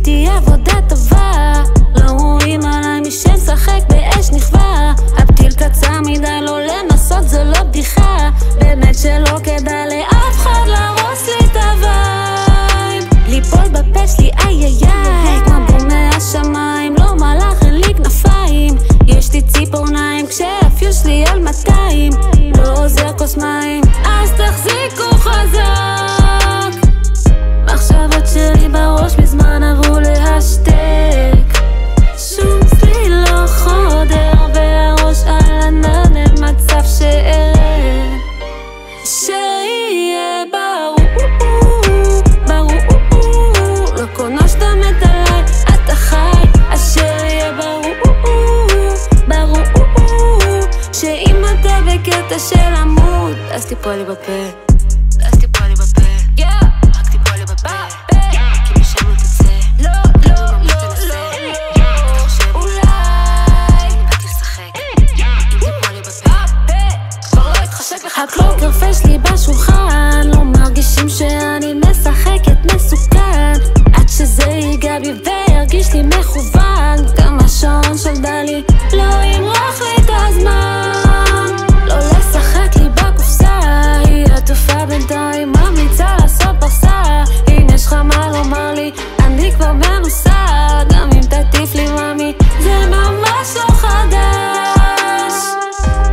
עשיתי עבודה טובה, לא רואים עליי מי שמשחק באש נכווה. הפתיל קצר מדי, לא לנסות זו לא בדיחה, באמת שלא כדאי לאף אחד להרוס לי את הווייב. ליפול בפה שלי איי איי איי, כמו בום מהשמיים, לא מלאך אין לי כנפיים. יש לי ציפורניים כשהפיוס שלי על 200, לא עוזר כוס מים אז תחזיקו חזק. מחשבות שלי בראש מזמן עברו להשתק, שום צליל לא חודר והראש על ענן, אין מצב שיהיה ברור, לא קונה שאתה מת עליי, אתה חי, אז שיהיה ברור, שאם אתה בקטע של עמוד אז תיפול לי בפה, רק תיפול לי בפה, כי משם לא תצא, לא אולי באתי לשחק, אם תיפול לי בפה כבר לא יתחשק לך כלום. הפוקר פייס לי בשולחן, לא מרגישים שאני משחקת מסוכן, עד שזה ייגע בי וירגיש לי מכוון. גם השעון של דלי לא ימרח לי את הזמן, לא לשחק לי בקופסה, היא עטופה בינתיים, ממליצה לעשות פרסה. אם יש לך מה לומר לי, אני כבר מנוסה, גם אם תטיף לי ממי, זה ממש לא חדש.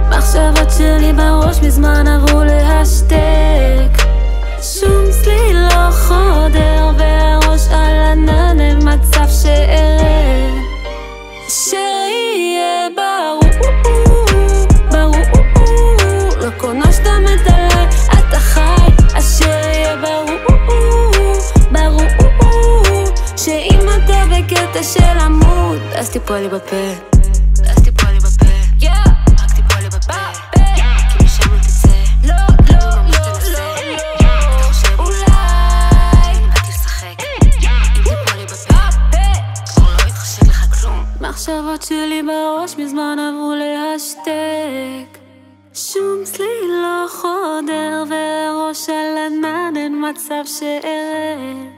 מחשבות שלי בראש מזמן עברו להשתק, שום צליל לא חודר והראש על ענן, אין מצב שיהיה ברור, לא קונה שאתה מת עליי, אתה חי, אז שיהיה ברור, שאם אתה בקטע של עמוד אז תיפול לי בפה, רק תיפול לי בפה, כי משם לא תצא, לא אולי באתי לשחק, אם תיפול לי בפה כבר לא יתחשק לך כלום. מחשבות שלי בראש מזמן עברו להשתק, שום צליל לא חודר והראש על ענן, אין מצב שאראה